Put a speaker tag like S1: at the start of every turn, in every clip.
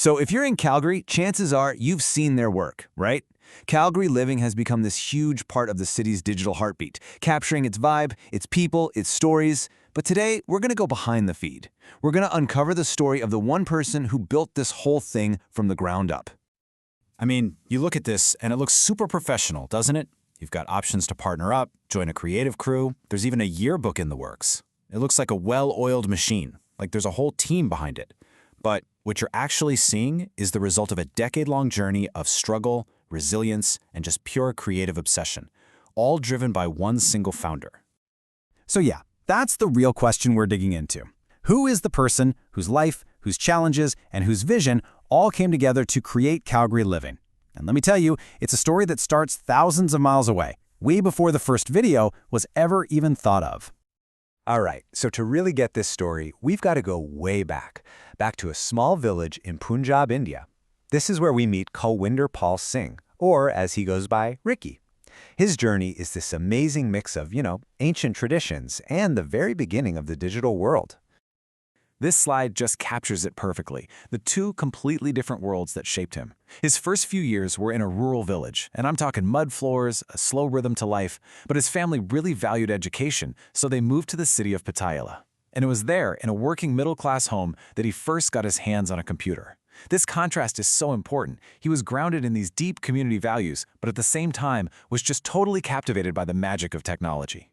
S1: So if you're in Calgary, chances are you've seen their work, right? Calgary Living has become this huge part of the city's digital heartbeat, capturing its vibe, its people, its stories. But today, we're going to go behind the feed. We're going to uncover the story of the one person who built this whole thing from the ground up.
S2: I mean, you look at this and it looks super professional, doesn't it? You've got options to partner up, join a creative crew. There's even a yearbook in the works. It looks like a well-oiled machine, like there's a whole team behind it. But what you're actually seeing is the result of a decade-long journey of struggle, resilience, and just pure creative obsession, all driven by one single founder.
S3: So yeah, that's the real question we're digging into. Who is the person whose life, whose challenges, and whose vision all came together to create Calgary Living? And let me tell you, it's a story that starts thousands of miles away, way before the first video was ever even thought of.
S4: All right, so to really get this story, we've got to go way back to a small village in Punjab, India. This is where we meet Kulwinder Pal Singh, or as he goes by, Ricky. His journey is this amazing mix of, ancient traditions and the very beginning of the digital world.
S2: This slide just captures it perfectly, the two completely different worlds that shaped him. His first few years were in a rural village, and I'm talking mud floors, a slow rhythm to life, but his family really valued education, so they moved to the city of Patiala. And it was there, in a working middle-class home, that he first got his hands on a computer. This contrast is so important. He was grounded in these deep community values, but at the same time was just totally captivated by the magic of technology.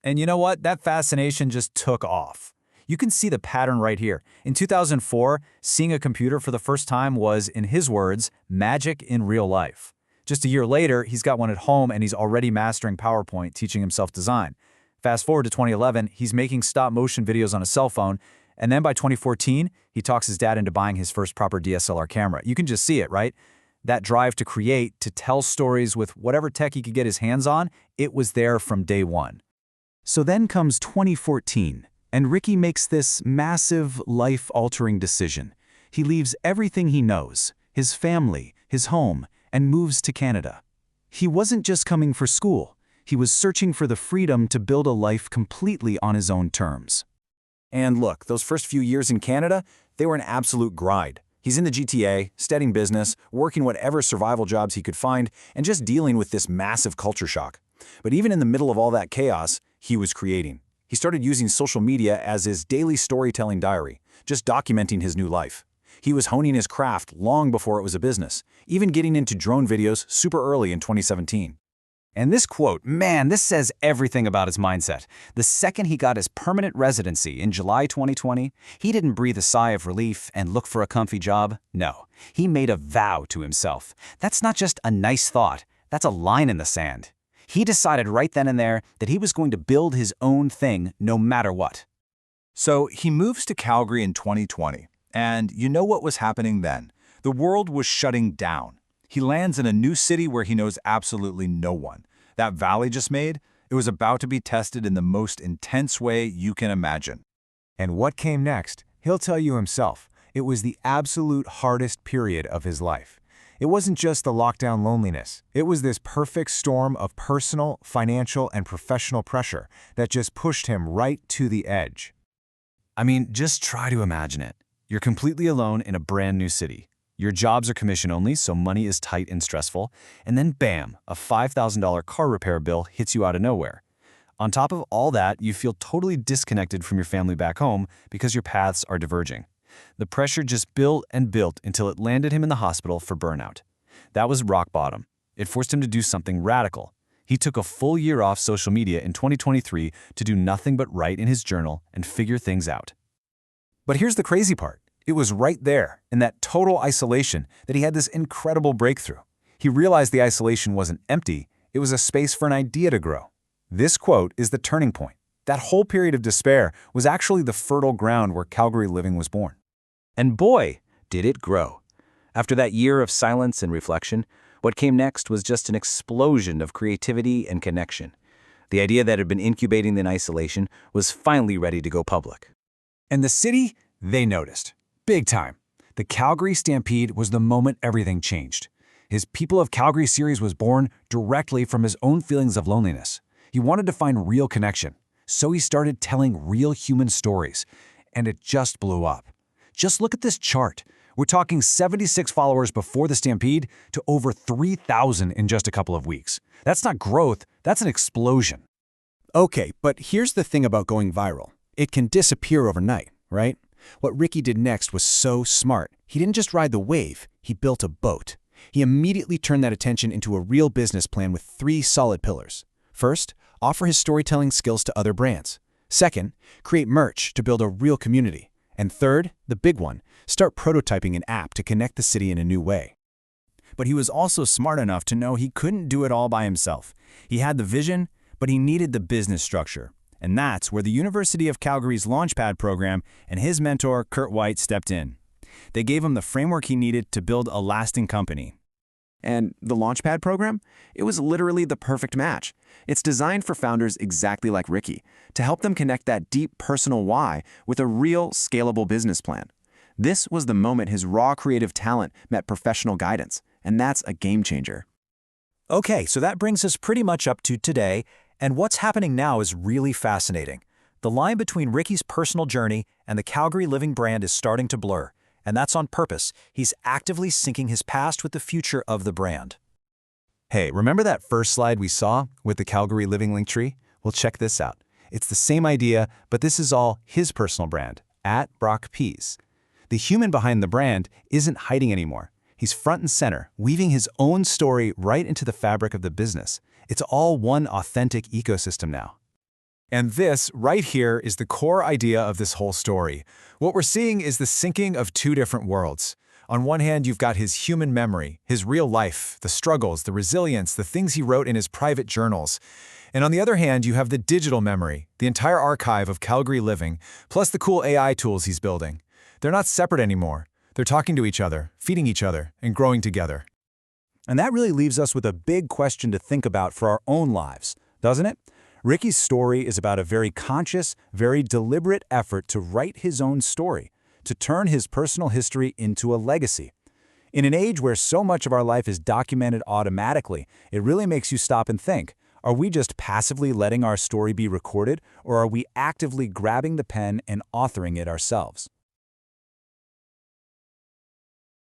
S3: And you know what? That fascination just took off. You can see the pattern right here. In 2004, seeing a computer for the first time was, in his words, magic in real life. Just a year later, he's got one at home and he's already mastering PowerPoint, teaching himself design. Fast forward to 2011, he's making stop-motion videos on a cell phone, and then by 2014, he talks his dad into buying his first proper DSLR camera. You can just see it, right? That drive to create, to tell stories with whatever tech he could get his hands on, it was there from day one. So then comes 2014, and Ricky makes this massive, life-altering decision. He leaves everything he knows, his family, his home, and moves to Canada. He wasn't just coming for school. He was searching for the freedom to build a life completely on his own terms.
S2: And look, those first few years in Canada, they were an absolute grind. He's in the GTA, studying business, working whatever survival jobs he could find, and just dealing with this massive culture shock. But even in the middle of all that chaos, he was creating. He started using social media as his daily storytelling diary, just documenting his new life. He was honing his craft long before it was a business, even getting into drone videos super early in 2017.
S3: And this quote, man, this says everything about his mindset. The second he got his permanent residency in July 2020, he didn't breathe a sigh of relief and look for a comfy job. No, he made a vow to himself. That's not just a nice thought, that's a line in the sand. He decided right then and there that he was going to build his own thing no matter what.
S5: So he moves to Calgary in 2020, and you know what was happening then? The world was shutting down. He lands in a new city where he knows absolutely no one. That valley just made, it was about to be tested in the most intense way you can imagine.
S4: And what came next? He'll tell you himself. It was the absolute hardest period of his life. It wasn't just the lockdown loneliness. It was this perfect storm of personal, financial, and professional pressure that just pushed him right to the edge.
S3: I mean, just try to imagine it. You're completely alone in a brand new city. Your jobs are commission only, so money is tight and stressful. And then bam, a $5,000 car repair bill hits you out of nowhere. On top of all that, you feel totally disconnected from your family back home because your paths are diverging. The pressure just built and built until it landed him in the hospital for burnout. That was rock bottom. It forced him to do something radical. He took a full year off social media in 2023 to do nothing but write in his journal and figure things out.
S4: But here's the crazy part. It was right there, in that total isolation, that he had this incredible breakthrough. He realized the isolation wasn't empty, it was a space for an idea to grow. This quote is the turning point. That whole period of despair was actually the fertile ground where Calgary Living was born.
S6: And boy, did it grow. After that year of silence and reflection, what came next was just an explosion of creativity and connection. The idea that had been incubating in isolation was finally ready to go public.
S4: And the city, they noticed. Big time. The Calgary Stampede was the moment everything changed. His People of Calgary series was born directly from his own feelings of loneliness. He wanted to find real connection, so he started telling real human stories, and it just blew up. Just look at this chart.
S2: We're talking 76 followers before the stampede to over 3,000 in just a couple of weeks. That's not growth, that's an explosion.
S1: Okay, but here's the thing about going viral. It can disappear overnight, right? What Ricky did next was so smart. He didn't just ride the wave, he built a boat. He immediately turned that attention into a real business plan with 3 solid pillars. First, offer his storytelling skills to other brands. Second, create merch to build a real community. And third, the big one, start prototyping an app to connect the city in a new way.
S3: But he was also smart enough to know he couldn't do it all by himself. He had the vision, but he needed the business structure. And that's where the University of Calgary's Launchpad program and his mentor, Kurt White, stepped in. They gave him the framework he needed to build a lasting company.
S7: And the Launchpad program? It was literally the perfect match. It's designed for founders exactly like Ricky, to help them connect that deep personal why with a real, scalable business plan. This was the moment his raw creative talent met professional guidance, and that's a game changer.
S3: Okay, so that brings us pretty much up to today, and what's happening now is really fascinating. The line between Ricky's personal journey and the Calgary Living brand is starting to blur, and that's on purpose. He's actively syncing his past with the future of the brand.
S2: Hey, remember that first slide we saw with the Calgary Living link tree? Well, check this out. It's the same idea, but this is all his personal brand, @BrockPease. The human behind the brand isn't hiding anymore. He's front and center, weaving his own story right into the fabric of the business. It's all one authentic ecosystem now. And this, right here, is the core idea of this whole story. What we're seeing is the syncing of 2 different worlds. On one hand, you've got his human memory, his real life, the struggles, the resilience, the things he wrote in his private journals. And on the other hand, you have the digital memory, the entire archive of Calgary Living, plus the cool AI tools he's building. They're not separate anymore. They're talking to each other, feeding each other, and growing together. And that really leaves us with a big question to think about for our own lives, doesn't it? Ricky's story is about a very conscious, very deliberate effort to write his own story, to turn his personal history into a legacy. In an age where so much of our life is documented automatically, it really makes you stop and think, are we just passively letting our story be recorded, or are we actively grabbing the pen and authoring it ourselves?